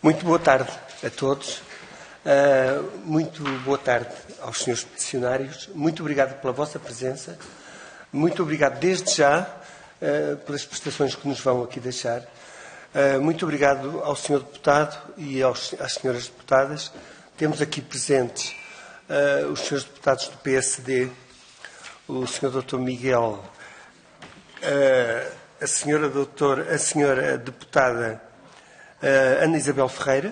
Muito boa tarde a todos. Muito boa tarde aos senhores peticionários. Muito obrigado pela vossa presença. Muito obrigado desde já pelas prestações que nos vão aqui deixar. Muito obrigado ao senhor deputado e às senhoras deputadas. Temos aqui presentes os senhores deputados do PSD, o senhor Dr. Miguel, a senhora deputada Ana Isabel Ferreira,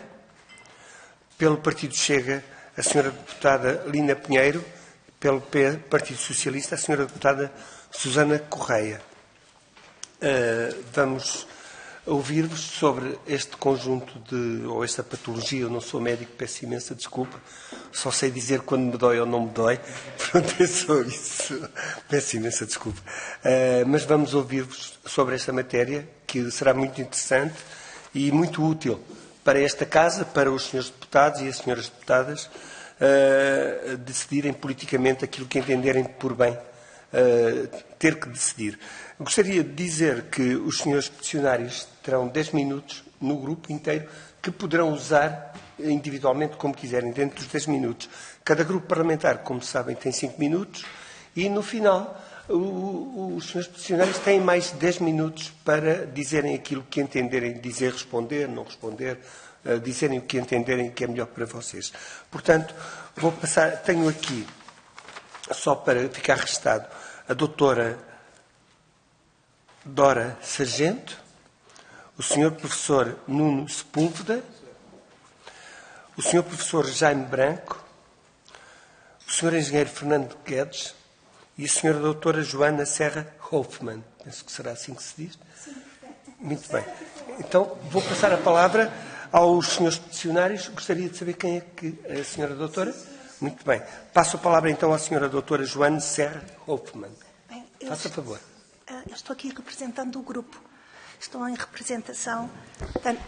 pelo Partido Chega, a senhora deputada Lina Pinheiro, pelo Partido Socialista, a senhora deputada Susana Correia. Vamos ouvir-vos sobre este conjunto ou esta patologia. Eu não sou médico, peço imensa desculpa, só sei dizer quando me dói ou não me dói. Pronto, é só isso. Peço imensa desculpa. Mas vamos ouvir-vos sobre esta matéria, que será muito interessante e muito útil para esta Casa, para os senhores deputados e as senhoras deputadas decidirem politicamente aquilo que entenderem por bem ter que decidir. Gostaria de dizer que os senhores peticionários terão 10 minutos no grupo inteiro, que poderão usar individualmente como quiserem, dentro dos 10 minutos. Cada grupo parlamentar, como sabem, tem 5 minutos e, no final, os senhores peticionários têm mais 10 minutos para dizerem aquilo que entenderem dizer, responder, não responder, dizerem o que entenderem que é melhor para vocês. Portanto, vou passar, tenho aqui, só para ficar registado, a doutora Dora Sargento, o senhor professor Nuno Sepúlveda, o senhor professor Jaime Branco, o senhor engenheiro Fernando Guedes e a senhora doutora Joana Serra Hoffmann. Penso que será assim que se diz. Sim, perfeito. Muito bem. Então, vou passar a palavra aos senhores peticionários. Gostaria de saber quem é que é a senhora doutora. Muito bem. Passo a palavra então à senhora doutora Joana Serra Hoffmann. Faça favor. Eu estou aqui representando o grupo. Estou em representação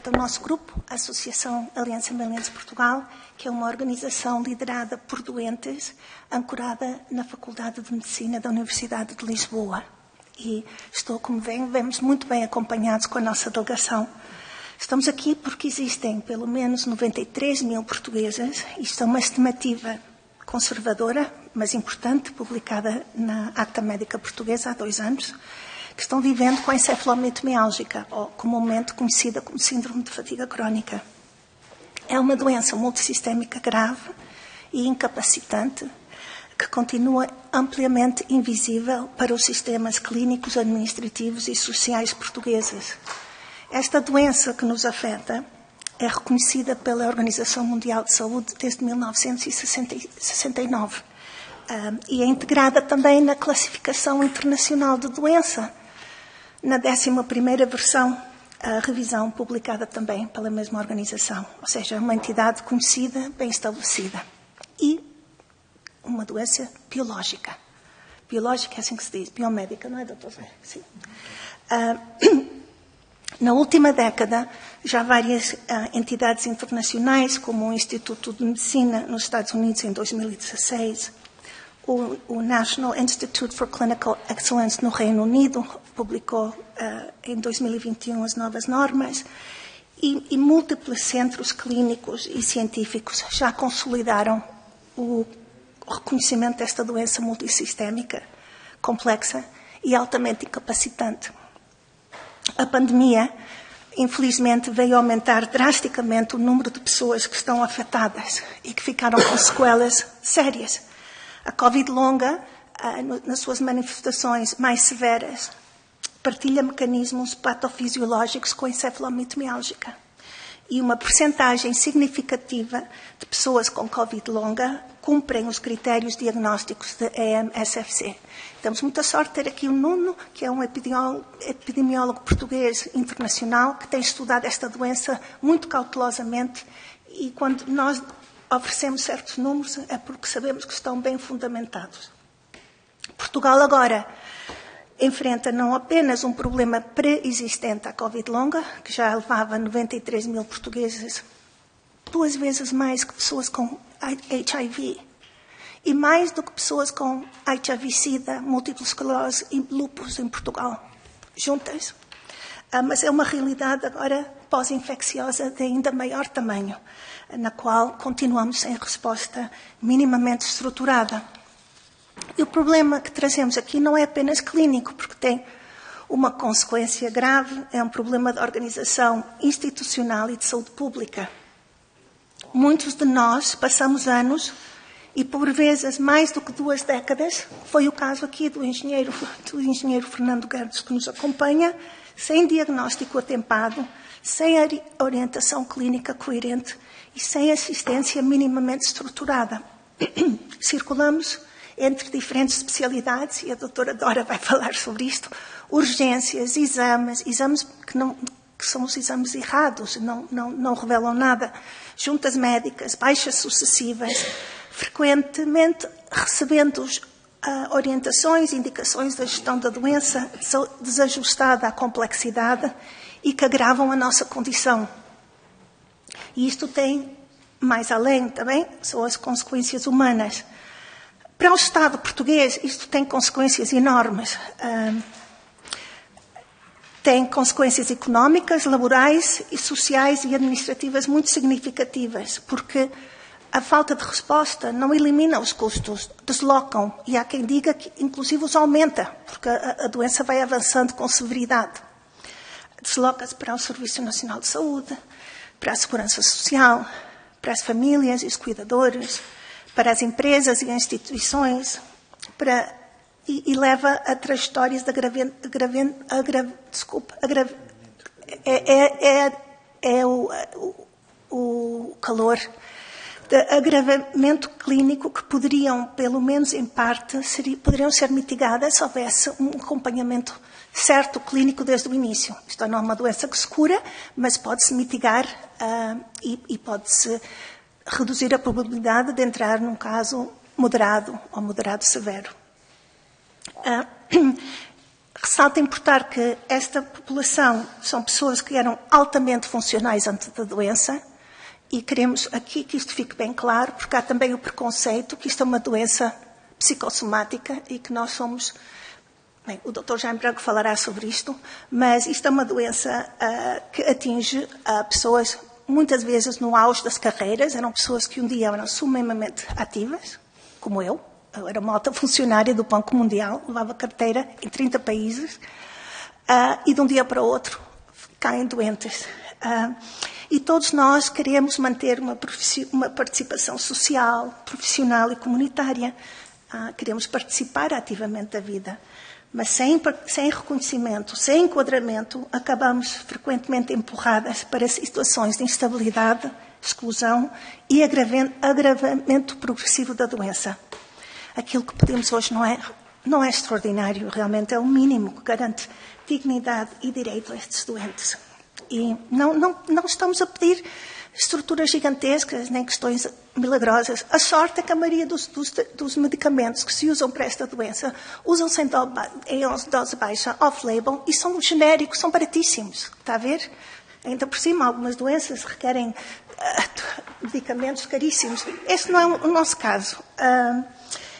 do nosso grupo, a Associação Aliança Malense Portugal, que é uma organização liderada por doentes, ancorada na Faculdade de Medicina da Universidade de Lisboa. E estou, como vemos muito bem acompanhados com a nossa delegação. Estamos aqui porque existem pelo menos 93 mil portuguesas. Isto é uma estimativa conservadora, mas importante, publicada na Acta Médica Portuguesa há 2 anos, que estão vivendo com encefalomialgia, ou comumente conhecida como síndrome de fadiga crónica. É uma doença multissistémica grave e incapacitante que continua ampliamente invisível para os sistemas clínicos, administrativos e sociais portugueses. Esta doença que nos afeta é reconhecida pela Organização Mundial de Saúde desde 1969 e é integrada também na Classificação Internacional de Doença, na 11ª versão, a revisão publicada também pela mesma organização. Ou seja, é uma entidade conhecida, bem estabelecida. E uma doença biológica. Biológica é assim que se diz, biomédica, não é, doutor? Sim. Na última década, já várias entidades internacionais, como o Instituto de Medicina nos Estados Unidos em 2016, o National Institute for Clinical Excellence no Reino Unido publicou em 2021 as novas normas e múltiplos centros clínicos e científicos já consolidaram o reconhecimento desta doença multissistémica, complexa e altamente incapacitante. A pandemia, infelizmente, veio aumentar drasticamente o número de pessoas que estão afetadas e que ficaram com sequelas sérias. A Covid longa, nas suas manifestações mais severas, partilha mecanismos patofisiológicos com encefalomialgia. E uma percentagem significativa de pessoas com Covid longa cumprem os critérios diagnósticos de EMSFC. Temos muita sorte de ter aqui o Nuno, que é um epidemiólogo português internacional, que tem estudado esta doença muito cautelosamente e quando nós oferecemos certos números é porque sabemos que estão bem fundamentados. Portugal agora enfrenta não apenas um problema pré-existente à Covid longa, que já levava 93 mil portugueses, 2 vezes mais que pessoas com HIV, e mais do que pessoas com HIV-Sida, múltipla esclerose e lúpus em Portugal, juntas. Mas é uma realidade agora pós-infecciosa de ainda maior tamanho, na qual continuamos sem resposta minimamente estruturada. E o problema que trazemos aqui não é apenas clínico, porque tem uma consequência grave, é um problema de organização institucional e de saúde pública. Muitos de nós passamos anos, e por vezes mais do que 2 décadas, foi o caso aqui do engenheiro Fernando Guedes, que nos acompanha, sem diagnóstico atempado, sem orientação clínica coerente e sem assistência minimamente estruturada. Circulamos entre diferentes especialidades, e a doutora Dora vai falar sobre isto, urgências, exames que são os exames errados, não revelam nada, juntas médicas, baixas sucessivas, frequentemente recebendo orientações, indicações da gestão da doença desajustada à complexidade e que agravam a nossa condição. E isto tem, mais além também, são as consequências humanas. Para o Estado português, isto tem consequências enormes. Tem consequências económicas, laborais, e sociais e administrativas muito significativas, porque a falta de resposta não elimina os custos, deslocam, e há quem diga que inclusive os aumenta, porque a doença vai avançando com severidade. Desloca-se para o Serviço Nacional de Saúde, para a Segurança Social, para as famílias e os cuidadores, para as empresas e instituições, e leva a trajetórias de o calor de agravamento clínico que poderiam, pelo menos em parte, poderiam ser mitigadas se houvesse um acompanhamento certo clínico desde o início. Isto não é uma doença que se cura, mas pode-se mitigar e pode-se reduzir a probabilidade de entrar num caso moderado ou moderado severo. Ressalta importar que esta população são pessoas que eram altamente funcionais antes da doença, e queremos aqui que isto fique bem claro, porque há também o preconceito que isto é uma doença psicossomática e que nós somos... Bem, o Dr. Jaime Branco falará sobre isto, mas isto é uma doença que atinge pessoas, muitas vezes no auge das carreiras. Eram pessoas que um dia eram sumamente ativas, como eu. Eu era uma alta funcionária do Banco Mundial, levava carteira em 30 países, e de um dia para o outro caem doentes. E todos nós queremos manter uma participação social, profissional e comunitária. Queremos participar ativamente da vida. Mas sem reconhecimento, sem enquadramento, acabamos frequentemente empurradas para situações de instabilidade, exclusão e agravamento progressivo da doença. Aquilo que pedimos hoje não é extraordinário, realmente é o mínimo que garante dignidade e direito a estes doentes. E não estamos a pedir estruturas gigantescas, nem questões milagrosas. A sorte é que a maioria dos medicamentos que se usam para esta doença usam-se em dose baixa, off-label, e são genéricos, são baratíssimos. Está a ver? Ainda por cima, algumas doenças requerem medicamentos caríssimos. Este não é o nosso caso.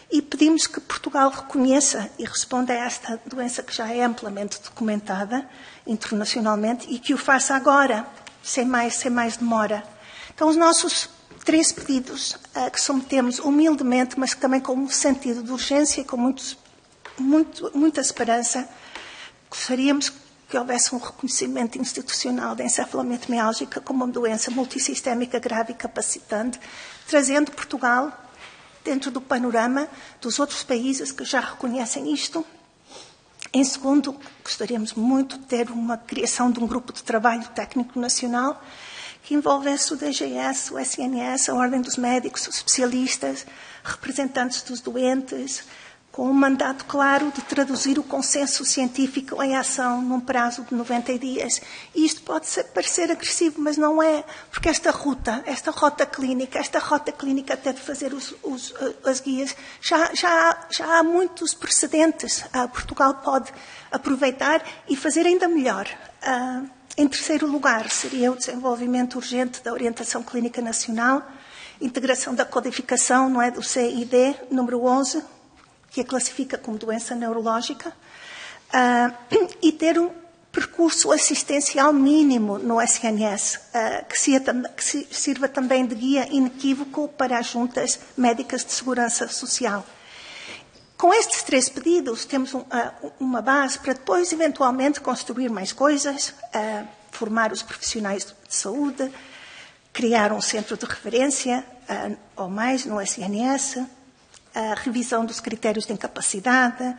E pedimos que Portugal reconheça e responda a esta doença que já é amplamente documentada internacionalmente e que o faça agora, sem mais demora. Então, os nossos 3 pedidos que submetemos humildemente, mas também com um sentido de urgência e com muita esperança, gostaríamos que houvesse um reconhecimento institucional da encefalomialgia miálgica como uma doença multissistémica grave e capacitante, trazendo Portugal dentro do panorama dos outros países que já reconhecem isto. Em segundo, gostaríamos muito de ter uma criação de um grupo de trabalho técnico nacional que envolvesse o DGS, o SNS, a Ordem dos Médicos, os especialistas, representantes dos doentes, com um mandato claro de traduzir o consenso científico em ação num prazo de 90 dias. E isto pode parecer agressivo, mas não é, porque esta rota clínica até de fazer as guias, já há muitos precedentes. Portugal pode aproveitar e fazer ainda melhor. Em terceiro lugar, seria o desenvolvimento urgente da orientação clínica nacional, integração da codificação, não é, do CID, número 11, que a classifica como doença neurológica, e ter percurso assistencial mínimo no SNS, que sirva também de guia inequívoco para as juntas médicas de segurança social. Com estes 3 pedidos, temos uma base para depois, eventualmente, construir mais coisas, formar os profissionais de saúde, criar um centro de referência ou mais no SNS, a revisão dos critérios de incapacidade,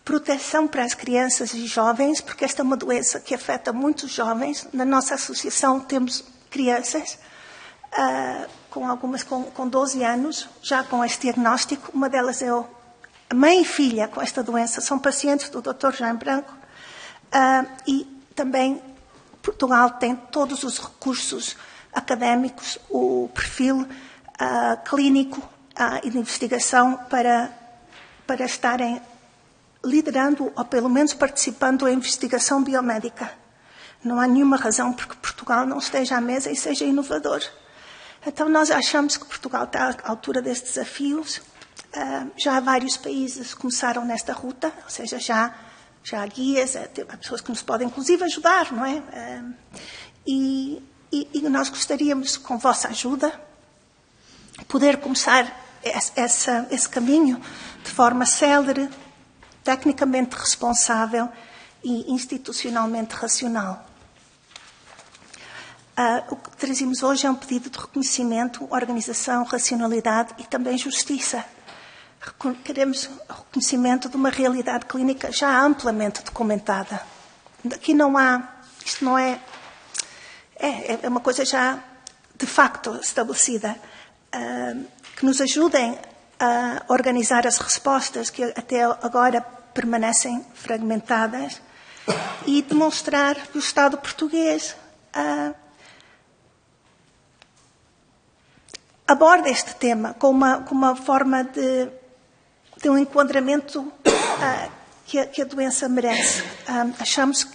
proteção para as crianças e jovens, porque esta é uma doença que afeta muitos jovens. Na nossa associação temos crianças, com algumas com 12 anos, já com este diagnóstico. Uma delas é a mãe e filha com esta doença, são pacientes do Dr. Jaime Branco. E também Portugal tem todos os recursos académicos, o perfil clínico e de investigação para estarem liderando, ou pelo menos participando da investigação biomédica. Não há nenhuma razão porque Portugal não esteja à mesa e seja inovador. Então, nós achamos que Portugal está à altura destes desafios. Já vários países começaram nesta ruta, ou seja, já há guias, há pessoas que nos podem, inclusive, ajudar, não é? E nós gostaríamos, com vossa ajuda, poder começar esse caminho de forma célere, tecnicamente responsável e institucionalmente racional. O que trazemos hoje é um pedido de reconhecimento, organização, racionalidade e também justiça. Queremos reconhecimento de uma realidade clínica já amplamente documentada. Aqui não há, isto não é uma coisa já de facto estabelecida, que nos ajudem a organizar as respostas que até agora permanecem fragmentadas e demonstrar que o Estado português aborda este tema com uma forma de um enquadramento que a doença merece. Achamos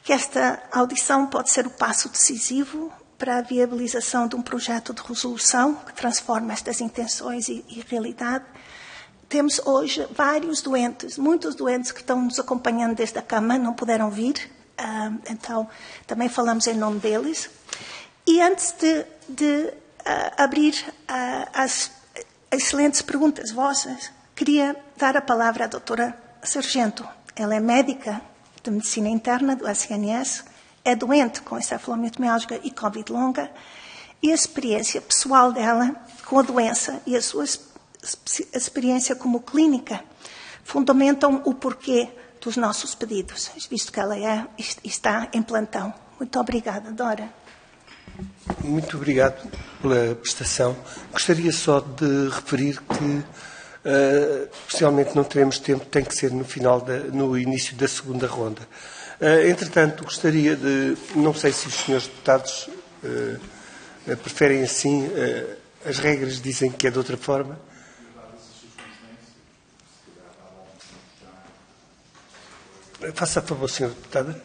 que esta audição pode ser o passo decisivo para a viabilização de um projeto de resolução que transforma estas intenções e realidade. Temos hoje vários doentes, muitos doentes que estão nos acompanhando desde a cama, não puderam vir, então também falamos em nome deles. E antes de abrir as excelentes perguntas vossas, queria dar a palavra à doutora Sargento. Ela é médica de medicina interna do SNS, é doente com encefalomialgia e Covid longa, e a experiência pessoal dela com a doença e a sua experiência como clínica fundamentam o porquê dos nossos pedidos, visto que ela está em plantão. Muito obrigada, Dora. Muito obrigado pela prestação. Gostaria só de referir que, especialmente não teremos tempo, tem que ser no início da segunda ronda. Entretanto, gostaria de... Não sei se os senhores deputados preferem assim. As regras dizem que é de outra forma. Faça a favor, senhora deputada.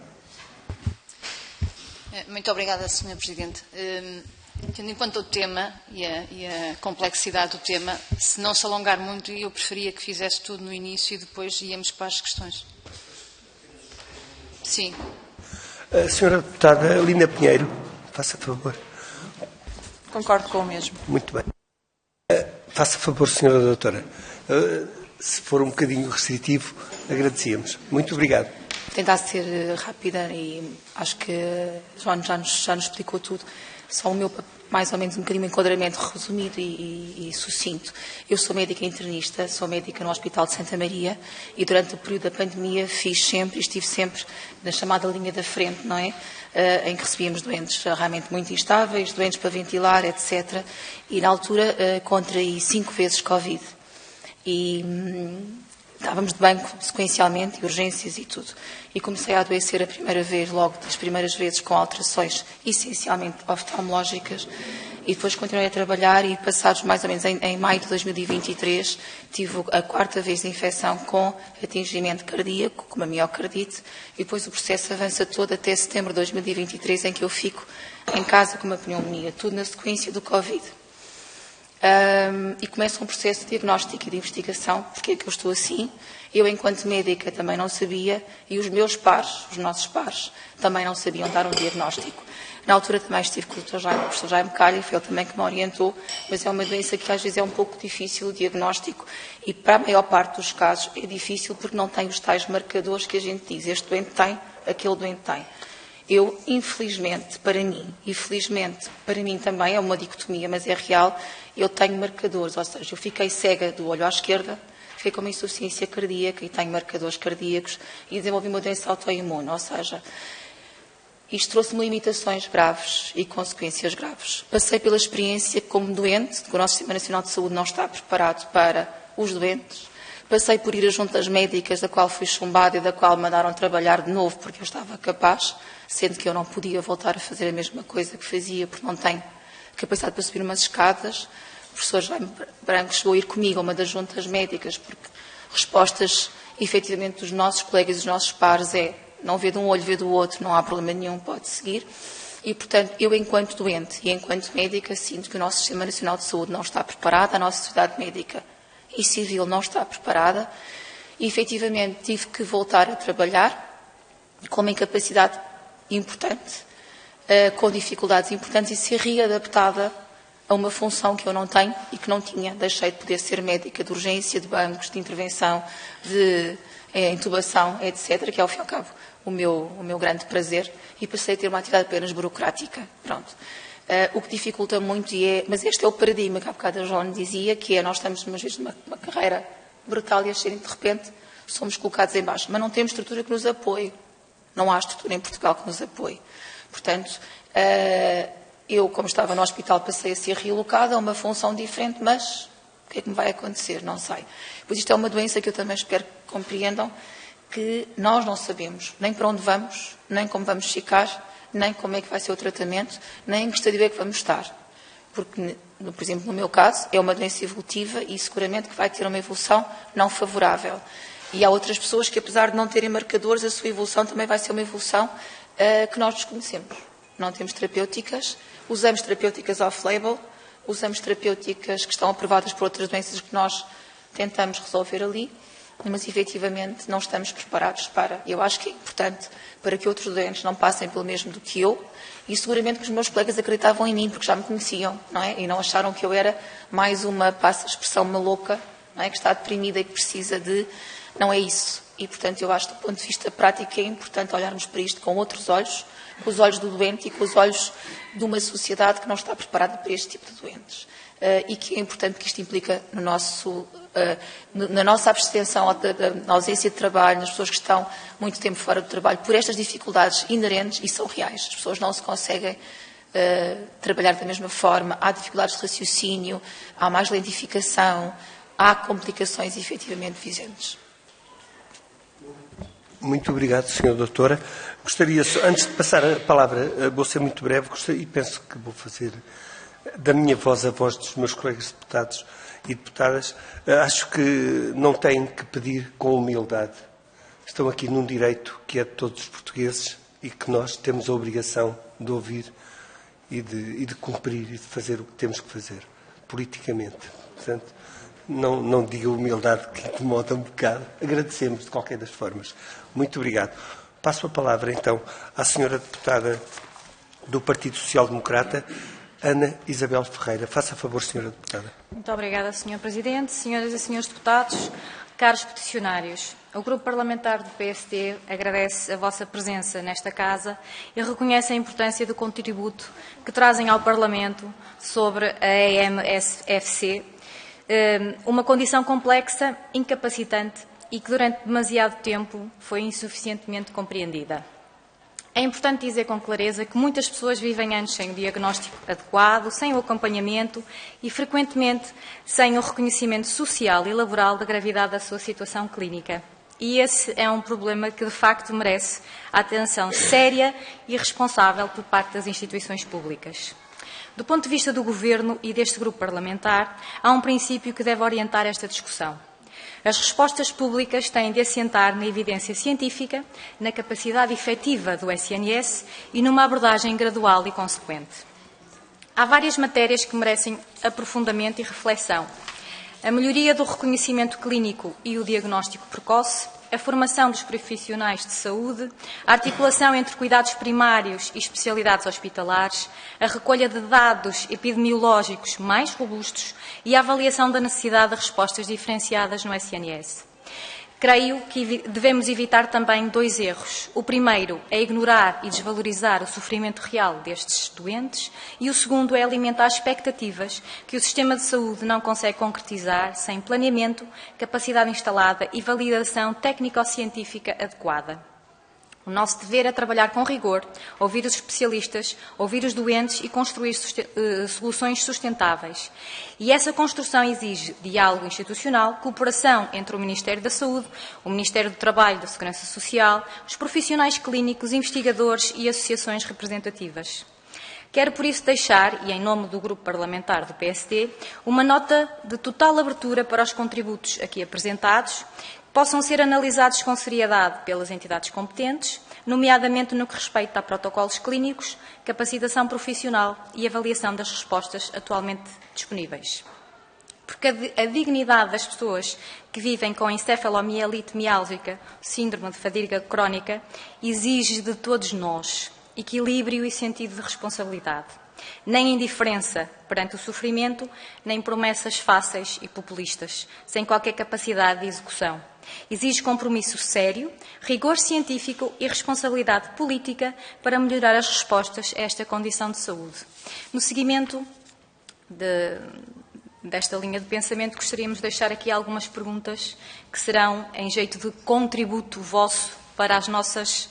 Muito obrigada, Sr. Presidente. Tendo em conta o tema e a complexidade do tema, se não se alongar muito, eu preferia que fizesse tudo no início e depois íamos para as questões. Sim. A senhora deputada Lina Pinheiro, faça favor. Concordo com o mesmo. Muito bem. Faça favor, senhora doutora. Se for um bocadinho restritivo, agradecíamos. Muito obrigado. Tentar ser rápida e acho que já nos explicou tudo. Só o meu, mais ou menos, um bocadinho de enquadramento resumido e sucinto. Eu sou médica internista, sou médica no Hospital de Santa Maria e durante o período da pandemia estive sempre na chamada linha da frente, não é? Em que recebíamos doentes realmente muito instáveis, doentes para ventilar, etc. E na altura contraí 5 vezes Covid. E estávamos de banco sequencialmente, e urgências e tudo. E comecei a adoecer a primeira vez, logo das primeiras vezes, com alterações essencialmente oftalmológicas. E depois continuei a trabalhar e passados mais ou menos em maio de 2023 tive a 4ª vez de infecção com atingimento cardíaco, com uma miocardite, e depois o processo avança todo até setembro de 2023 em que eu fico em casa com uma pneumonia, tudo na sequência do Covid. e começa um processo de diagnóstico e de investigação. Porque é que eu estou assim? Eu, enquanto médica, também não sabia, e os meus pares, os nossos pares, também não sabiam dar um diagnóstico. Na altura também estive com o professor Jaime Calha, foi ele também que me orientou, mas é uma doença que às vezes é um pouco difícil o diagnóstico e para a maior parte dos casos é difícil porque não tem os tais marcadores que a gente diz, este doente tem, aquele doente tem. Eu, infelizmente, para mim, e felizmente para mim também, é uma dicotomia, mas é real, eu tenho marcadores, ou seja, eu fiquei cega do olho à esquerda, fiquei com uma insuficiência cardíaca e tenho marcadores cardíacos e desenvolvi uma doença autoimune, ou seja, isto trouxe-me limitações graves e consequências graves. Passei pela experiência como doente, que o nosso Sistema Nacional de Saúde não está preparado para os doentes. Passei por ir a juntas médicas, da qual fui chumbada e da qual me mandaram trabalhar de novo porque eu estava capaz, sendo que eu não podia voltar a fazer a mesma coisa que fazia porque não tenho capacidade para subir umas escadas. O professor Jaime Branco chegou a ir comigo a uma das juntas médicas porque respostas, efetivamente, dos nossos colegas e dos nossos pares é não vê de um olho, vê do outro, não há problema nenhum, pode seguir. E, portanto, eu, enquanto doente e enquanto médica, sinto que o nosso Sistema Nacional de Saúde não está preparado, a nossa sociedade médica e civil não está preparada e, efetivamente, tive que voltar a trabalhar com uma incapacidade importante, com dificuldades importantes e ser readaptada a uma função que eu não tenho e que não tinha. Deixei de poder ser médica de urgência, de bancos, de intervenção, de intubação, etc., que é, ao fim e ao cabo, o meu grande prazer, e passei a ter uma atividade apenas burocrática. Pronto. O que dificulta muito, mas este é o paradigma que há bocado a João dizia, que é nós estamos, umas vezes, numa carreira brutal e a serem, de repente, somos colocados em baixo, mas não temos estrutura que nos apoie. Não há estrutura em Portugal que nos apoie. Portanto, eu, como estava no hospital, passei a ser realocada a uma função diferente, mas o que é que me vai acontecer? Não sei. Pois isto é uma doença que eu também espero que compreendam, que nós não sabemos nem para onde vamos, nem como vamos ficar, nem como é que vai ser o tratamento, nem em que estadio é que vamos estar. Porque, por exemplo, no meu caso, é uma doença evolutiva e seguramente que vai ter uma evolução não favorável. E há outras pessoas que, apesar de não terem marcadores, a sua evolução também vai ser uma evolução que nós desconhecemos. Não temos terapêuticas, usamos terapêuticas off-label, usamos terapêuticas que estão aprovadas por outras doenças que nós tentamos resolver ali, mas efetivamente não estamos preparados para. Eu acho que é importante para que outros doentes não passem pelo mesmo do que eu, e seguramente que os meus colegas acreditavam em mim, porque já me conheciam, não é? E não acharam que eu era mais uma, passa a expressão, uma louca, não é? Que está deprimida e que precisa de... Não é isso. E, portanto, eu acho que do ponto de vista prático é importante olharmos para isto com outros olhos, com os olhos do doente e com os olhos de uma sociedade que não está preparada para este tipo de doentes. E que é importante que isto implica na nossa abstenção, na ausência de trabalho, nas pessoas que estão muito tempo fora do trabalho, por estas dificuldades inerentes e são reais. As pessoas não se conseguem trabalhar da mesma forma, há dificuldades de raciocínio, há mais lentificação, há complicações efetivamente vigentes. Muito obrigado, Sra. Doutora. Gostaria, antes de passar a palavra, vou ser muito breve, e penso que vou fazer da minha voz a voz dos meus colegas deputados e deputadas. Acho que não têm que pedir com humildade. Estão aqui num direito que é de todos os portugueses e que nós temos a obrigação de ouvir e de cumprir e de fazer o que temos que fazer, politicamente. Portanto, não diga humildade que incomoda um bocado. Agradecemos de qualquer das formas. Muito obrigado. Passo a palavra, então, à senhora deputada do Partido Social Democrata, Ana Isabel Ferreira. Faça favor, senhora deputada. Muito obrigada, Sr. Presidente. Senhoras e senhores deputados, caros peticionários, o Grupo Parlamentar do PSD agradece a vossa presença nesta Casa e reconhece a importância do contributo que trazem ao Parlamento sobre a EMFC, uma condição complexa, incapacitante e que durante demasiado tempo foi insuficientemente compreendida. É importante dizer com clareza que muitas pessoas vivem anos sem o diagnóstico adequado, sem o acompanhamento e, frequentemente, sem o reconhecimento social e laboral da gravidade da sua situação clínica. E esse é um problema que, de facto, merece a atenção séria e responsável por parte das instituições públicas. Do ponto de vista do Governo e deste grupo parlamentar, há um princípio que deve orientar esta discussão. As respostas públicas têm de assentar na evidência científica, na capacidade efetiva do SNS e numa abordagem gradual e consequente. há várias matérias que merecem aprofundamento e reflexão. A melhoria do reconhecimento clínico e o diagnóstico precoce, a formação dos profissionais de saúde, a articulação entre cuidados primários e especialidades hospitalares, a recolha de dados epidemiológicos mais robustos e a avaliação da necessidade de respostas diferenciadas no SNS. Creio que devemos evitar também 2 erros. O primeiro é ignorar e desvalorizar o sofrimento real destes doentes e o segundo é alimentar expectativas que o sistema de saúde não consegue concretizar sem planeamento, capacidade instalada e validação técnico-científica adequada. O nosso dever é trabalhar com rigor, ouvir os especialistas, ouvir os doentes e construir soluções sustentáveis. E essa construção exige diálogo institucional, cooperação entre o Ministério da Saúde, o Ministério do Trabalho e da Segurança Social, os profissionais clínicos, investigadores e associações representativas. Quero, por isso, deixar, e em nome do Grupo Parlamentar do PSD, uma nota de total abertura para os contributos aqui apresentados, possam ser analisados com seriedade pelas entidades competentes, nomeadamente no que respeita a protocolos clínicos, capacitação profissional e avaliação das respostas atualmente disponíveis. Porque a dignidade das pessoas que vivem com encefalomielite miálgica, síndrome de fadiga crónica, exige de todos nós equilíbrio e sentido de responsabilidade. Nem indiferença perante o sofrimento, nem promessas fáceis e populistas, sem qualquer capacidade de execução. Exige compromisso sério, rigor científico e responsabilidade política para melhorar as respostas a esta condição de saúde. No seguimento desta linha de pensamento, gostaríamos de deixar aqui algumas perguntas que serão em jeito de contributo vosso para as nossas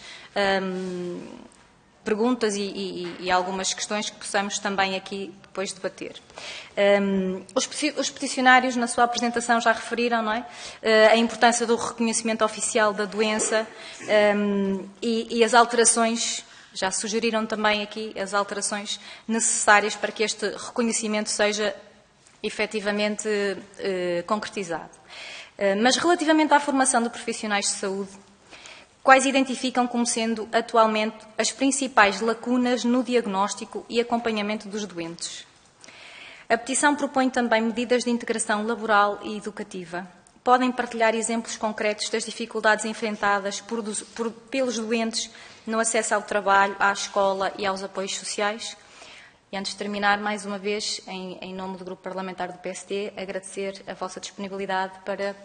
perguntas e algumas questões que possamos também aqui depois debater. Os peticionários, na sua apresentação, já referiram, não é? A importância do reconhecimento oficial da doença e as alterações, já sugeriram também aqui as alterações necessárias para que este reconhecimento seja efetivamente concretizado. Mas relativamente à formação de profissionais de saúde, quais identificam como sendo atualmente as principais lacunas no diagnóstico e acompanhamento dos doentes? A petição propõe também medidas de integração laboral e educativa. Podem partilhar exemplos concretos das dificuldades enfrentadas pelos doentes no acesso ao trabalho, à escola e aos apoios sociais? E antes de terminar, mais uma vez, em nome do Grupo Parlamentar do PSD, agradecer a vossa disponibilidade para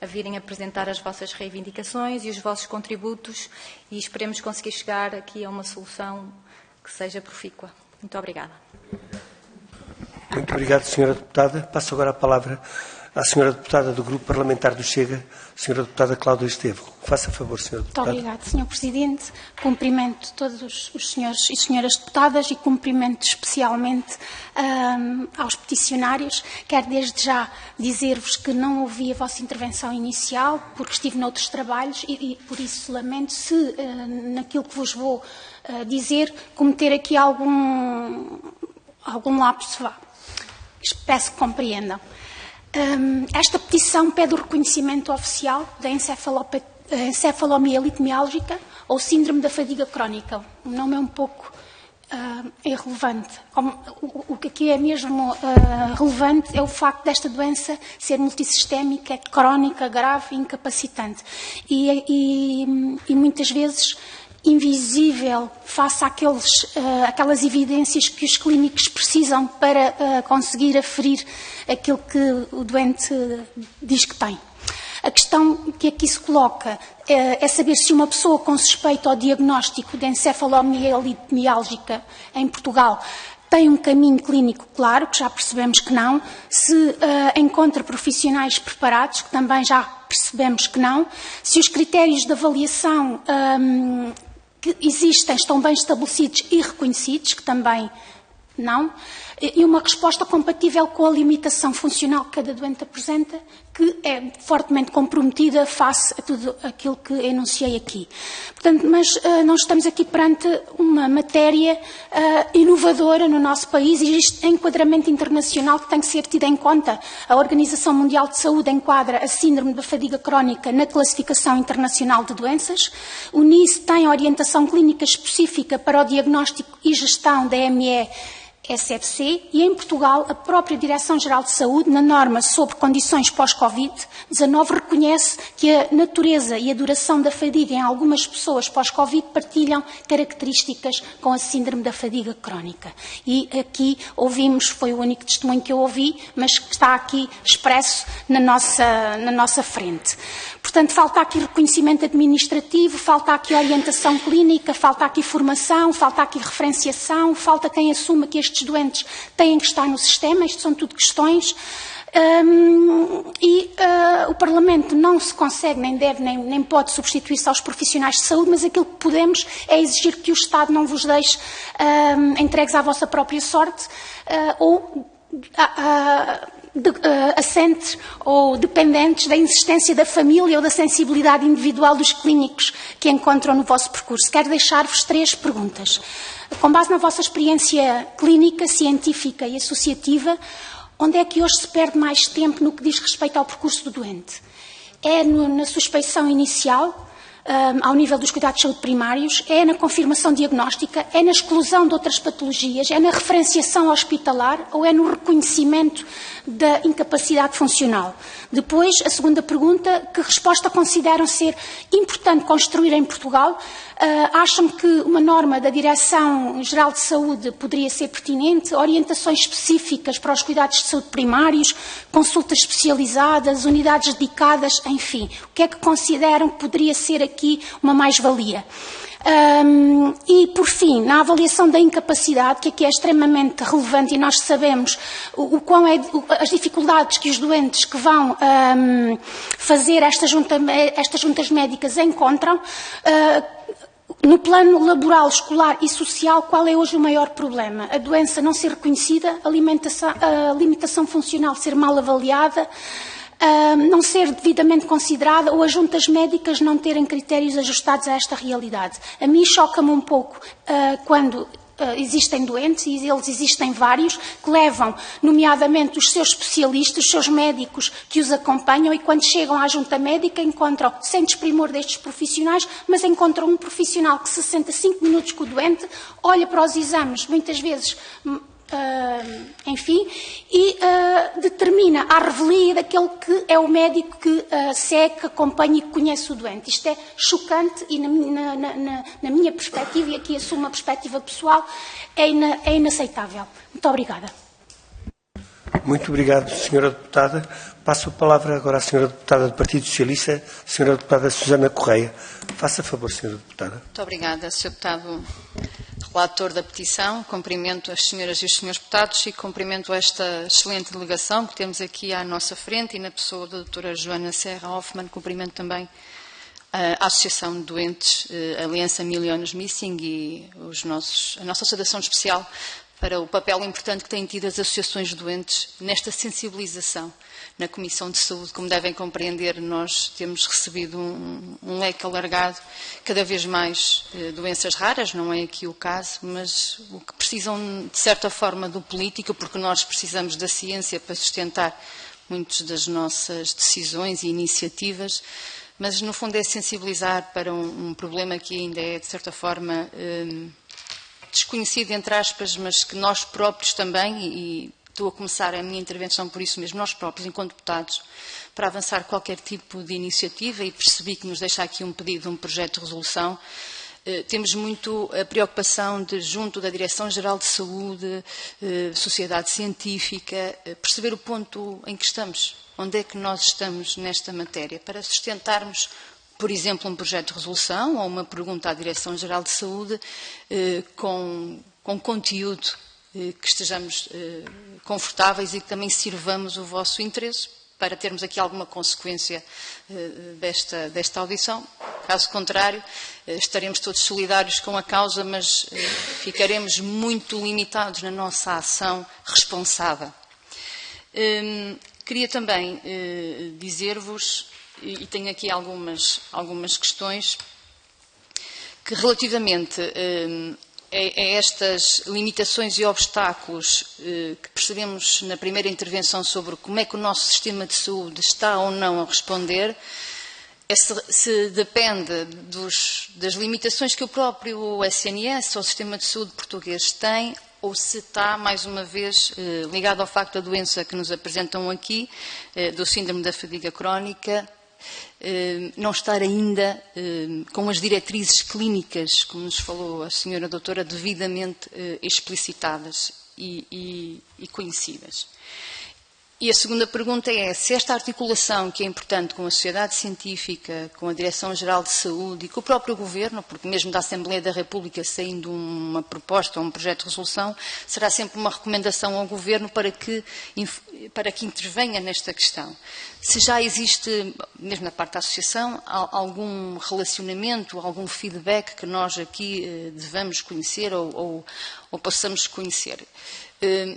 a virem apresentar as vossas reivindicações e os vossos contributos e esperemos conseguir chegar aqui a uma solução que seja profícua. Muito obrigada. Muito obrigado, Sra. Deputada. Passo agora a palavra à Sra. Deputada do Grupo Parlamentar do Chega, Sra. Deputada Cláudia Estevão. Faça favor, Sra. Deputada. Muito obrigada, Sr. Presidente. Cumprimento todos os senhores e senhoras deputadas e cumprimento especialmente aos peticionários. Quero desde já dizer-vos que não ouvi a vossa intervenção inicial, porque estive noutros trabalhos e por isso lamento se naquilo que vos vou dizer cometer aqui algum lapso. Peço que compreendam. Esta petição pede o reconhecimento oficial da encefalomielite miálgica ou síndrome da fadiga crónica. O nome é um pouco irrelevante. O que aqui é mesmo relevante é o facto desta doença ser multissistémica, crónica, grave e incapacitante. E muitas vezes invisível face àquelas evidências que os clínicos precisam para conseguir aferir aquilo que o doente diz que tem. A questão que aqui se coloca é saber se uma pessoa com suspeita ou diagnóstico de encefalomielite miálgica em Portugal tem um caminho clínico claro, que já percebemos que não, se encontra profissionais preparados, que também já percebemos que não, se os critérios de avaliação que existem estão bem estabelecidos e reconhecidos, que também não, e uma resposta compatível com a limitação funcional que cada doente apresenta, que é fortemente comprometida face a tudo aquilo que enunciei aqui. Portanto, mas nós estamos aqui perante uma matéria inovadora no nosso país e existe enquadramento internacional que tem que ser tido em conta. A Organização Mundial de Saúde enquadra a síndrome da fadiga crónica na classificação internacional de doenças. O NICE tem orientação clínica específica para o diagnóstico e gestão da ME SFC, e em Portugal a própria Direção-Geral de Saúde, na norma sobre condições pós-Covid-19, reconhece que a natureza e a duração da fadiga em algumas pessoas pós-Covid partilham características com a síndrome da fadiga crónica. E aqui ouvimos, foi o único testemunho que eu ouvi, mas que está aqui expresso na nossa frente. Portanto, falta aqui reconhecimento administrativo, falta aqui orientação clínica, falta aqui formação, falta aqui referenciação, falta quem assuma que estes doentes têm que estar no sistema. Isto são tudo questões. O Parlamento não se consegue, nem deve, nem pode substituir-se aos profissionais de saúde, mas aquilo que podemos é exigir que o Estado não vos deixe entregues à vossa própria sorte ou assentes ou dependentes da insistência da família ou da sensibilidade individual dos clínicos que encontram no vosso percurso. Quero deixar-vos 3 perguntas. Com base na vossa experiência clínica, científica e associativa, onde é que hoje se perde mais tempo no que diz respeito ao percurso do doente? É na suspeição inicial, ao nível dos cuidados de saúde primários, é na confirmação diagnóstica, é na exclusão de outras patologias, é na referenciação hospitalar ou é no reconhecimento da incapacidade funcional? Depois, a segunda pergunta, que resposta consideram ser importante construir em Portugal? Acham que uma norma da Direção-Geral de Saúde poderia ser pertinente? Orientações específicas para os cuidados de saúde primários, consultas especializadas, unidades dedicadas, enfim. O que é que consideram que poderia ser aqui uma mais-valia? E, por fim, na avaliação da incapacidade, que aqui é extremamente relevante e nós sabemos as dificuldades que os doentes que vão fazer estas juntas médicas encontram. No plano laboral, escolar e social, qual é hoje o maior problema? A doença não ser reconhecida, a limitação funcional ser mal avaliada, não ser devidamente considerada ou as juntas médicas não terem critérios ajustados a esta realidade. A mim choca-me um pouco quando existem doentes, e eles existem vários, que levam, nomeadamente, os seus especialistas, os seus médicos que os acompanham, e quando chegam à junta médica encontram, sem desprimor destes profissionais, mas encontram um profissional que se senta 5 minutos com o doente, olha para os exames, muitas vezes enfim, e determina a revelia daquele que é o médico que segue, que acompanha e que conhece o doente. Isto é chocante e, na minha perspectiva, e aqui assumo uma perspectiva pessoal, é inaceitável. Muito obrigada. Muito obrigado, Sra. Deputada. Passo a palavra agora à Sra. Deputada do Partido Socialista, Sra. Deputada Susana Correia. Faça favor, Sra. Deputada. Muito obrigada, Sr. Deputado relator da petição. Cumprimento as senhoras e os senhores deputados e cumprimento esta excelente delegação que temos aqui à nossa frente e na pessoa da doutora Joana Serra Hoffmann. Cumprimento também a Associação de Doentes, a Aliança Millions Missing e a nossa saudação especial para o papel importante que têm tido as associações de doentes nesta sensibilização na Comissão de Saúde. Como devem compreender, nós temos recebido um leque alargado, cada vez mais doenças raras, não é aqui o caso, mas o que precisam, de certa forma, do político, porque nós precisamos da ciência para sustentar muitas das nossas decisões e iniciativas, mas, no fundo, é sensibilizar para um problema que ainda é, de certa forma, desconhecido, entre aspas, mas que nós próprios também, e estou a começar a minha intervenção por isso mesmo, nós próprios, enquanto deputados, para avançar qualquer tipo de iniciativa, e percebi que nos deixa aqui um pedido, um projeto de resolução, temos muito a preocupação de, junto da Direção-Geral de Saúde, sociedade científica, perceber o ponto em que estamos, onde é que nós estamos nesta matéria, para sustentarmos, por exemplo, um projeto de resolução ou uma pergunta à Direção-Geral de Saúde com conteúdo que estejamos confortáveis e que também sirvamos o vosso interesse para termos aqui alguma consequência desta audição. Caso contrário, estaremos todos solidários com a causa, mas ficaremos muito limitados na nossa ação responsável. Queria também dizer-vos, e tenho aqui algumas questões, que relativamente a estas limitações e obstáculos que percebemos na primeira intervenção sobre como é que o nosso sistema de saúde está ou não a responder, se depende das limitações que o próprio SNS ou o sistema de saúde português tem, ou se está, mais uma vez, ligado ao facto da doença que nos apresentam aqui, do síndrome da fadiga crónica, não estar ainda com as diretrizes clínicas, como nos falou a senhora doutora, devidamente explicitadas e conhecidas. E a segunda pergunta é se esta articulação, que é importante com a sociedade científica, com a Direção-Geral de Saúde e com o próprio Governo, porque mesmo da Assembleia da República saindo uma proposta ou um projeto de resolução, será sempre uma recomendação ao Governo para que intervenha nesta questão. Se já existe, mesmo na parte da Associação, algum relacionamento, algum feedback que nós aqui devamos conhecer ou possamos conhecer.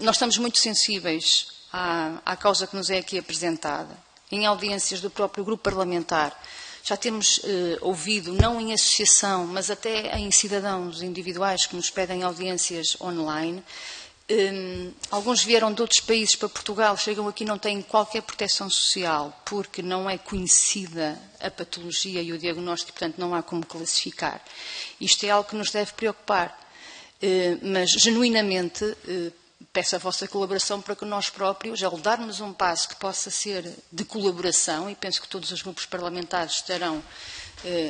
Nós estamos muito sensíveis à causa que nos é aqui apresentada. Em audiências do próprio grupo parlamentar, já temos ouvido, não em associação, mas até em cidadãos individuais que nos pedem audiências online. Alguns vieram de outros países para Portugal, chegam aqui e não têm qualquer proteção social, porque não é conhecida a patologia e o diagnóstico, portanto não há como classificar. Isto é algo que nos deve preocupar, mas genuinamente peço a vossa colaboração para que nós próprios, ao darmos um passo que possa ser de colaboração, e penso que todos os grupos parlamentares estarão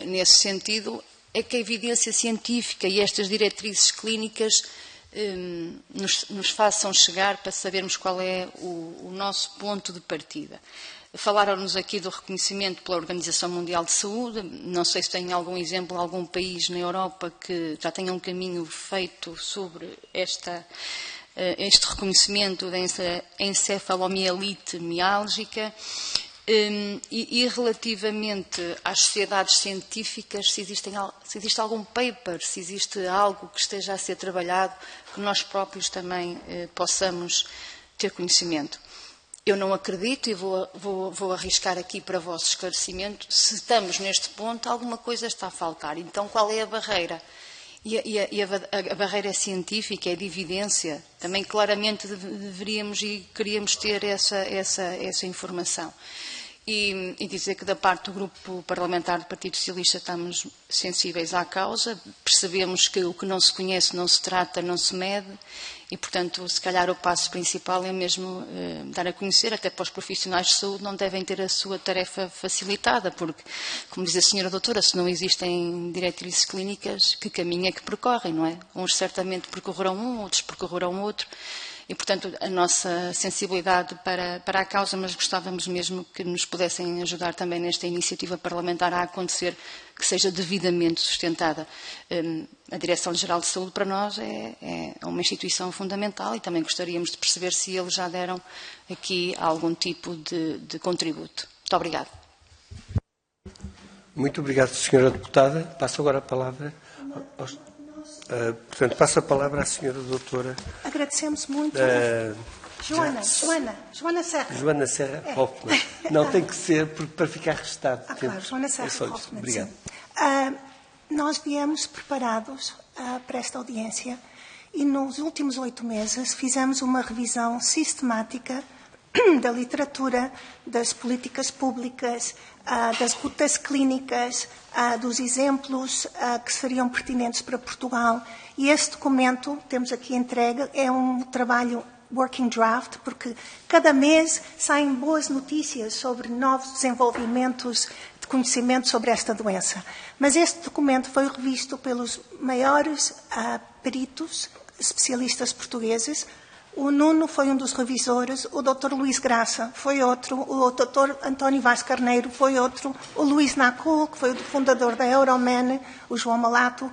nesse sentido, é que a evidência científica e estas diretrizes clínicas nos façam chegar para sabermos qual é o nosso ponto de partida. Falaram-nos aqui do reconhecimento pela Organização Mundial de Saúde. Não sei se tem algum exemplo, algum país na Europa que já tenha um caminho feito sobre este reconhecimento da encefalomielite miálgica. E relativamente às sociedades científicas, se existe algum paper, se existe algo que esteja a ser trabalhado, que nós próprios também possamos ter conhecimento. Eu não acredito, e vou arriscar aqui para vosso esclarecimento, se estamos neste ponto, alguma coisa está a faltar. Então, qual é a barreira? E a barreira é científica, é de evidência. Também claramente deveríamos e queríamos ter essa informação. E dizer que da parte do Grupo Parlamentar do Partido Socialista estamos sensíveis à causa, percebemos que o que não se conhece não se trata, não se mede, e portanto se calhar o passo principal é mesmo dar a conhecer, até para os profissionais de saúde não devem ter a sua tarefa facilitada, porque, como diz a senhora doutora, se não existem diretrizes clínicas, que caminho é que percorrem, não é? Uns certamente percorrerão um, outros percorrerão outro. E, portanto, a nossa sensibilidade para a causa, mas gostávamos mesmo que nos pudessem ajudar também nesta iniciativa parlamentar a acontecer, que seja devidamente sustentada. A Direção-Geral de Saúde, para nós, é uma instituição fundamental e também gostaríamos de perceber se eles já deram aqui algum tipo de contributo. Muito obrigada. Muito obrigado, Sra. Deputada. Passo agora a palavra portanto, passo a palavra à Sra. Doutora. Agradecemos muito. Joana Serra. Joana Serra Hoffmann. Não, tem que ser para ficar registado. Claro, Joana Serra Hoffmann. Obrigado. Nós viemos preparados para esta audiência e nos últimos 8 meses fizemos uma revisão sistemática da literatura, das políticas públicas, das rotas clínicas, dos exemplos que seriam pertinentes para Portugal. E este documento, temos aqui entregue, é um trabalho working draft, porque cada mês saem boas notícias sobre novos desenvolvimentos de conhecimento sobre esta doença. Mas este documento foi revisto pelos maiores peritos, especialistas portugueses. O Nuno foi um dos revisores, o Dr. Luís Graça foi outro, o Dr. António Vaz Carneiro foi outro, o Luís Nacul, que foi o fundador da Euromen, o João Malato,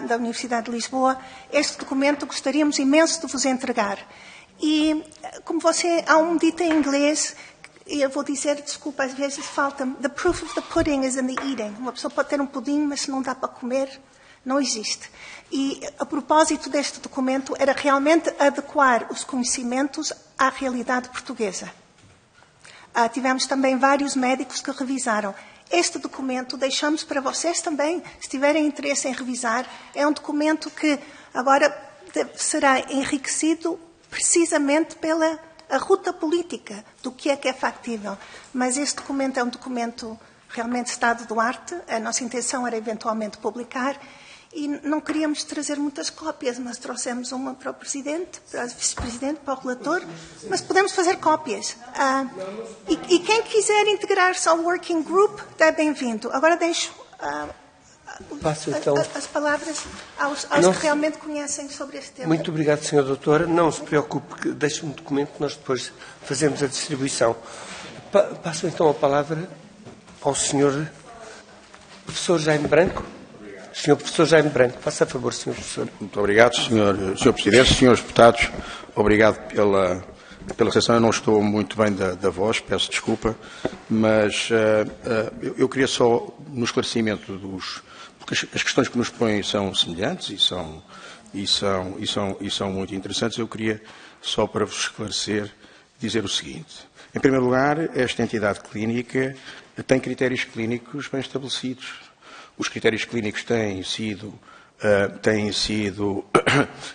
da Universidade de Lisboa. Este documento gostaríamos imenso de vos entregar. E, como há um dito em inglês, eu vou dizer, desculpa, às vezes falta, the proof of the pudding is in the eating. Uma pessoa pode ter um pudim, mas se não dá para comer, não existe. E a propósito deste documento era realmente adequar os conhecimentos à realidade portuguesa. Tivemos também vários médicos que revisaram. Este documento deixamos para vocês também, se tiverem interesse em revisar. É um documento que agora será enriquecido precisamente pela a ruta política do que é factível. Mas este documento é um documento realmente estado do arte. A nossa intenção era eventualmente publicar. e não queríamos trazer muitas cópias, mas trouxemos uma para o Presidente, para o Vice-Presidente, para o Relator, mas podemos fazer cópias. E quem quiser integrar-se ao Working Group, é bem-vindo. Agora deixo as palavras aos que realmente conhecem sobre este tema. Muito obrigado, Sra. Doutora. Não se preocupe, deixe-me um documento que nós depois fazemos a distribuição. Passo então a palavra ao Sr. Professor Jaime Branco. Sr. Professor Jaime Branco, faça a favor, Sr. Professor. Muito obrigado, Sr. Presidente. Senhores deputados, obrigado pela recepção. Eu não estou muito bem da voz, peço desculpa, mas eu queria só, no esclarecimento porque as questões que nos põem são semelhantes e são muito interessantes, eu queria, só para vos esclarecer, dizer o seguinte. Em primeiro lugar, esta entidade clínica tem critérios clínicos bem estabelecidos. Os critérios clínicos têm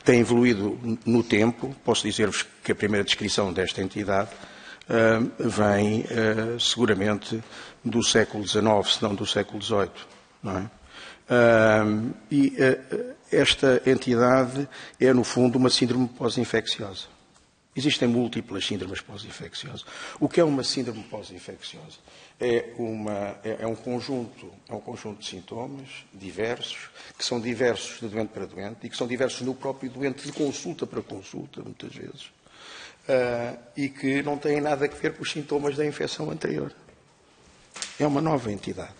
evoluído no tempo. Posso dizer-vos que a primeira descrição desta entidade vem seguramente do século XIX, se não do século XVIII. Não é? Esta entidade é, no fundo, uma síndrome pós-infecciosa. Existem múltiplas síndromes pós-infecciosas. O que é uma síndrome pós-infecciosa? É um conjunto de sintomas diversos, que são diversos de doente para doente e que são diversos no próprio doente, de consulta para consulta, muitas vezes, e que não têm nada a ver com os sintomas da infecção anterior. É uma nova entidade.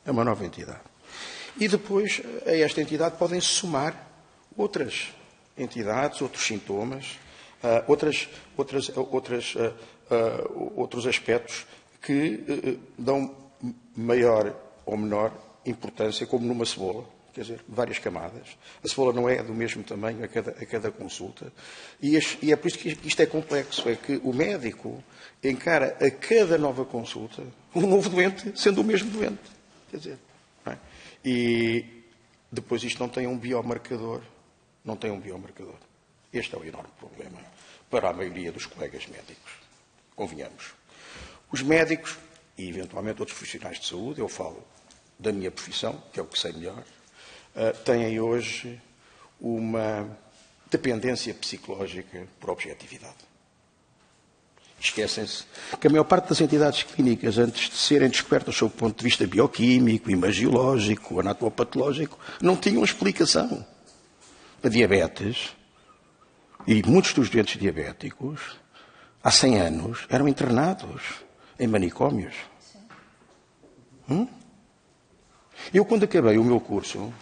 É uma nova entidade. E depois, a esta entidade podem-se somar outras entidades, outros sintomas, outros aspectos que dão maior ou menor importância, como numa cebola, quer dizer, várias camadas. A cebola não é do mesmo tamanho a cada consulta. E é por isso que isto é complexo, é que o médico encara a cada nova consulta um novo doente sendo o mesmo doente. Quer dizer, não é? E depois isto não tem um biomarcador. Não tem um biomarcador. Este é o enorme problema para a maioria dos colegas médicos. Convenhamos. Os médicos, e eventualmente outros profissionais de saúde, eu falo da minha profissão, que é o que sei melhor, têm hoje uma dependência psicológica por objetividade. Esquecem-se que a maior parte das entidades clínicas, antes de serem descobertas sob o ponto de vista bioquímico, imagiológico, anatomopatológico, não tinham explicação. A diabetes, e muitos dos doentes diabéticos, há 100 anos, eram internados em manicômios. Eu, quando acabei o meu curso,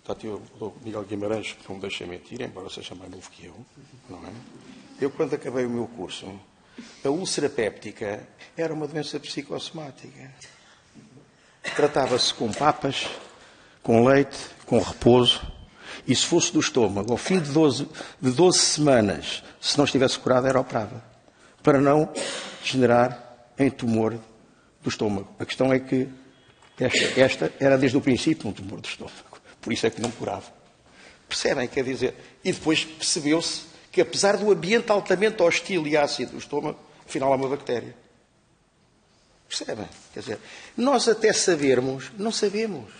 o Miguel Guimarães, que não me deixa mentir, embora seja mais novo que eu, não é? Eu, quando acabei o meu curso, a úlcera péptica era uma doença psicossomática. Tratava-se com papas, com leite, com repouso, e se fosse do estômago, ao fim de 12 semanas, se não estivesse curado, era operada, para não degenerar em tumor do estômago. A questão é que esta era desde o princípio um tumor do estômago. Por isso é que não curava. Percebem? Quer dizer, e depois percebeu-se que, apesar do ambiente altamente hostil e ácido do estômago, afinal há uma bactéria. Percebem? Quer dizer, nós até sabermos, não sabemos.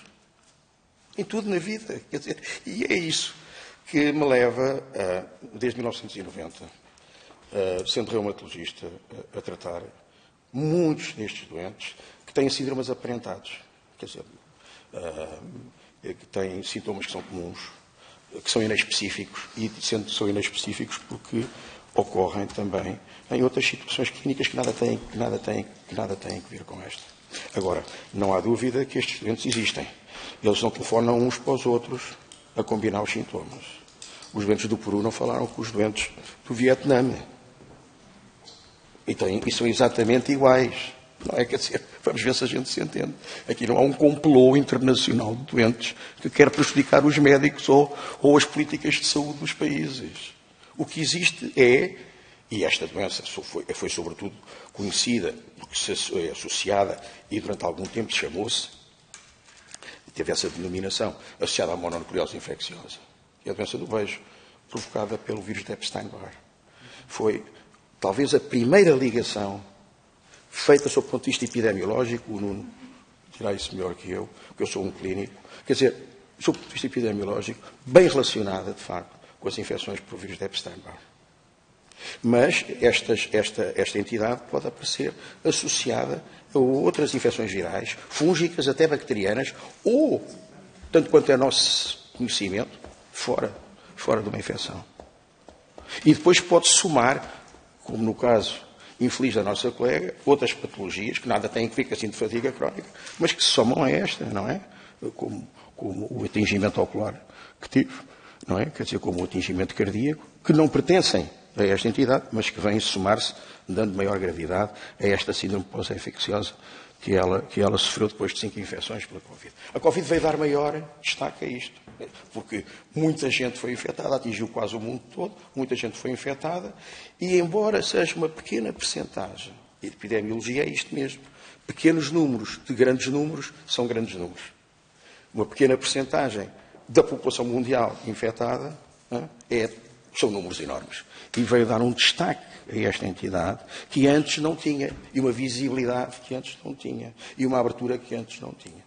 Em tudo na vida. Quer dizer, e é isso que me leva, desde 1990, sendo reumatologista, a tratar muitos destes doentes que têm síndromes aparentados. Quer dizer, que têm sintomas que são comuns, que são inespecíficos, e são inespecíficos porque ocorrem também em outras situações clínicas que nada têm que ver com esta. Agora, não há dúvida que estes doentes existem. Eles não telefonam uns para os outros a combinar os sintomas. Os doentes do Peru não falaram com os doentes do Vietnã. E são exatamente iguais. Não é? Quer dizer, vamos ver se a gente se entende. Aqui não há um complô internacional de doentes que quer prejudicar os médicos ou as políticas de saúde dos países. O que existe e esta doença foi sobretudo conhecida, porque se é associada, e durante algum tempo chamou-se, teve essa denominação, associada à mononucleose infecciosa, que é a doença do beijo, provocada pelo vírus de Epstein-Barr. Foi talvez a primeira ligação feita sob o ponto de vista epidemiológico. O Nuno dirá isso melhor que eu, porque eu sou um clínico. Quer dizer, sob o ponto de vista epidemiológico, bem relacionada, de facto, com as infecções por vírus de Epstein-Barr. Mas esta entidade pode aparecer associada a outras infecções virais, fúngicas, até bacterianas, ou, tanto quanto é nosso conhecimento, fora de uma infecção. E depois pode somar, como no caso infeliz da nossa colega, outras patologias que nada têm a ver com a síndrome de fadiga crónica, mas que se somam a esta, não é? Como o atingimento ocular que tive, não é? Quer dizer, como o atingimento cardíaco, que não pertencem a esta entidade, mas que vêm somar-se, dando maior gravidade a esta síndrome pós-infecciosa que ela sofreu depois de 5 infecções pela Covid. A Covid veio dar maior destaque a isto, porque muita gente foi infectada, atingiu quase o mundo todo, muita gente foi infectada, e embora seja uma pequena percentagem, a epidemiologia é isto mesmo, pequenos números de grandes números são grandes números. Uma pequena percentagem da população mundial infectada são números enormes. E veio dar um destaque a esta entidade que antes não tinha, e uma visibilidade que antes não tinha, e uma abertura que antes não tinha.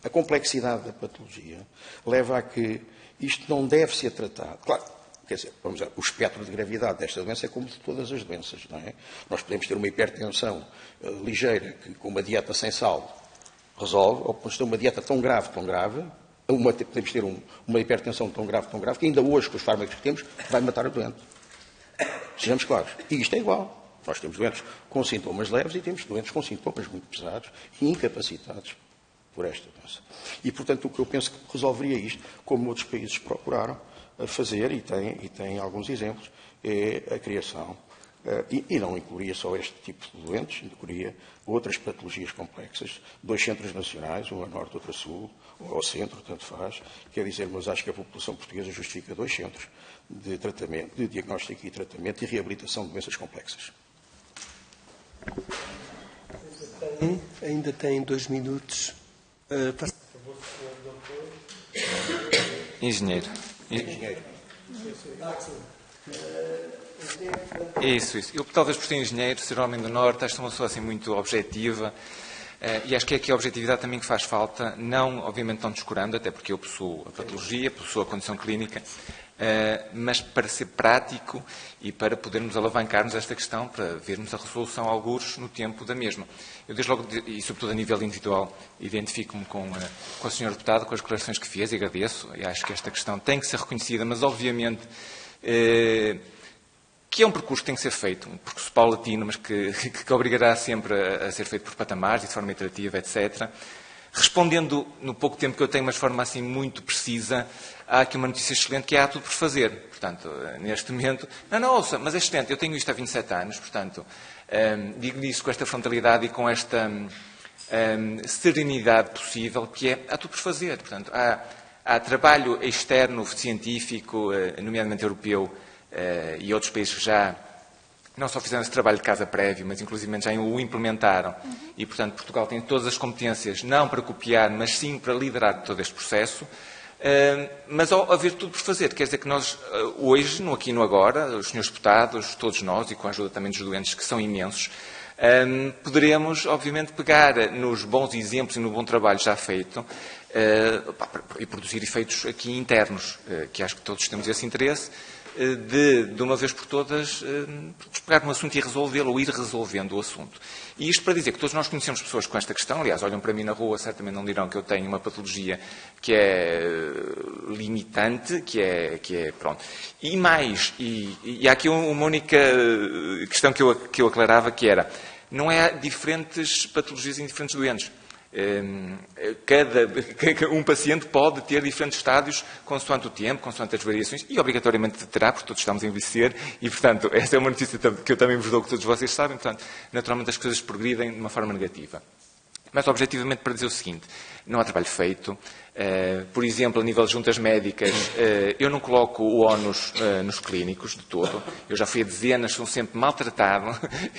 A complexidade da patologia leva a que isto não deve ser tratado. Claro, quer dizer, vamos ver, o espectro de gravidade desta doença é como de todas as doenças, não é? Nós podemos ter uma hipertensão ligeira, que com uma dieta sem sal resolve, ou podemos ter uma dieta tão grave, podemos ter uma hipertensão tão grave, que ainda hoje, com os fármacos que temos, vai matar o doente. Sejamos claros. E isto é igual. Nós temos doentes com sintomas leves e temos doentes com sintomas muito pesados e incapacitados por esta doença. E, portanto, o que eu penso que resolveria isto, como outros países procuraram fazer, e tem alguns exemplos, é a criação, e não incluiria só este tipo de doentes, incluiria outras patologias complexas, 2 centros nacionais, um a norte, outro a sul, ou ao centro, tanto faz. Quer dizer, mas acho que a população portuguesa justifica 2 centros de tratamento, de diagnóstico e tratamento e reabilitação de doenças complexas. Ainda tem 2 minutos. Engenheiro. Isso. Eu, talvez por ser engenheiro, ser homem do Norte, acho que uma pessoa assim muito objetiva. E acho que é aqui a objetividade também que faz falta, não, obviamente, não descurando, até porque eu possuo a patologia, possuo a condição clínica, mas para ser prático e para podermos alavancarmos esta questão, para vermos a resolução algures no tempo da mesma. Eu, desde logo, e sobretudo a nível individual, identifico-me com a senhora deputada, com as declarações que fez, e agradeço, e acho que esta questão tem que ser reconhecida, mas, obviamente, que é um percurso que tem que ser feito, um percurso paulatino, mas que obrigará sempre a ser feito por patamares e de forma iterativa, etc. Respondendo no pouco tempo que eu tenho, mas de forma assim muito precisa, há aqui uma notícia excelente que é há tudo por fazer. Portanto, neste momento... Não, ouça, mas é excelente. Eu tenho isto há 27 anos, portanto, digo-lhe isso com esta frontalidade e com esta serenidade possível, que é há tudo por fazer. Portanto, há trabalho externo científico, nomeadamente europeu, e outros países que já não só fizeram esse trabalho de casa prévio, mas inclusive já o implementaram. E, portanto, Portugal tem todas as competências, não para copiar, mas sim para liderar todo este processo. Mas ao haver tudo por fazer, quer dizer que nós, hoje, no aqui e no agora, os senhores deputados, todos nós, e com a ajuda também dos doentes, que são imensos, poderemos, obviamente, pegar nos bons exemplos e no bom trabalho já feito e produzir efeitos aqui internos, que acho que todos temos esse interesse, de uma vez por todas, pegar no assunto e resolvê-lo, ou ir resolvendo o assunto. E isto para dizer que todos nós conhecemos pessoas com esta questão, aliás, olham para mim na rua, certamente não dirão que eu tenho uma patologia que é limitante, que é pronto. E mais, e há aqui uma única questão que eu aclarava, que era, não é diferentes patologias em diferentes doentes. Um paciente pode ter diferentes estádios consoante o tempo, consoante as variações, e obrigatoriamente terá, porque todos estamos a envelhecer, e, portanto, essa é uma notícia que eu também vos dou, que todos vocês sabem, portanto, naturalmente as coisas progridem de uma forma negativa. Mas, objetivamente, para dizer o seguinte, não há trabalho feito. Por exemplo, a nível de juntas médicas, eu não coloco o ónus nos clínicos de todo. Eu já fui a dezenas, sou sempre maltratado,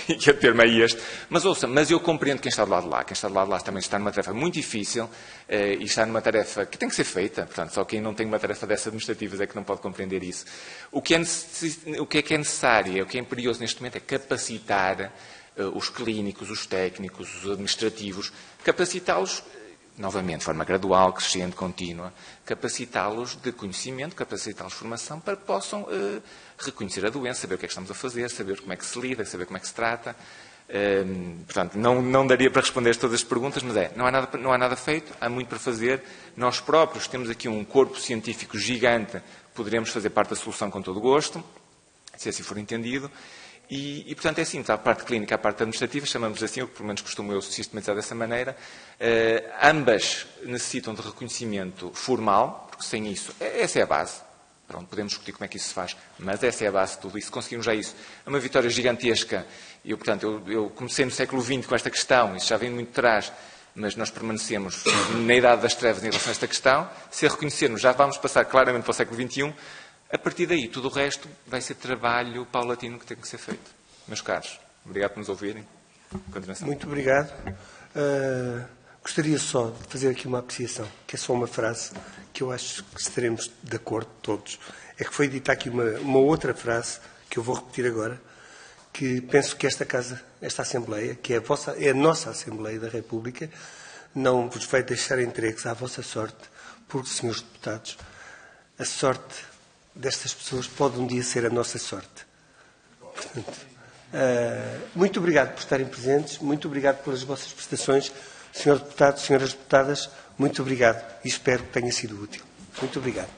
e que o termo é este. Mas ouça, mas eu compreendo quem está do lado de lá. Quem está do lado de lá também está numa tarefa muito difícil e está numa tarefa que tem que ser feita. Portanto, só quem não tem uma tarefa dessas administrativas é que não pode compreender isso. O que é necessário, o que é imperioso neste momento é capacitar os clínicos, os técnicos, os administrativos, capacitá-los novamente, de forma gradual, crescente, contínua, capacitá-los de conhecimento, capacitá-los de formação para que possam reconhecer a doença, saber o que é que estamos a fazer, saber como é que se lida, saber como é que se trata. Portanto, não daria para responder todas as perguntas, mas não há nada feito, há muito para fazer. Nós próprios temos aqui um corpo científico gigante, poderemos fazer parte da solução com todo o gosto, se assim for entendido. E, portanto, é assim, a parte clínica, a parte administrativa, chamamos assim, ou pelo menos costumo eu sistematizar dessa maneira, ambas necessitam de reconhecimento formal, porque sem isso, essa é a base. Pronto, podemos discutir como é que isso se faz, mas essa é a base de tudo. E se conseguirmos já isso, é uma vitória gigantesca. Portanto, eu comecei no século XX com esta questão, isso já vem muito atrás, mas nós permanecemos na idade das trevas em relação a esta questão. Se a reconhecermos, já vamos passar claramente para o século XXI. A partir daí, tudo o resto vai ser trabalho paulatino que tem que ser feito. Meus caros, obrigado por nos ouvirem. Continuação. Muito obrigado. Gostaria só de fazer aqui uma apreciação, que é só uma frase que eu acho que estaremos de acordo todos. É que foi dita aqui uma outra frase, que eu vou repetir agora, que penso que esta Casa, esta Assembleia, que é a nossa Assembleia da República, não vos vai deixar entregues à vossa sorte, porque, senhores deputados, a sorte destas pessoas pode um dia ser a nossa sorte. Portanto, muito obrigado por estarem presentes, muito obrigado pelas vossas prestações. Senhor deputado, senhoras deputadas, muito obrigado e espero que tenha sido útil. Muito obrigado.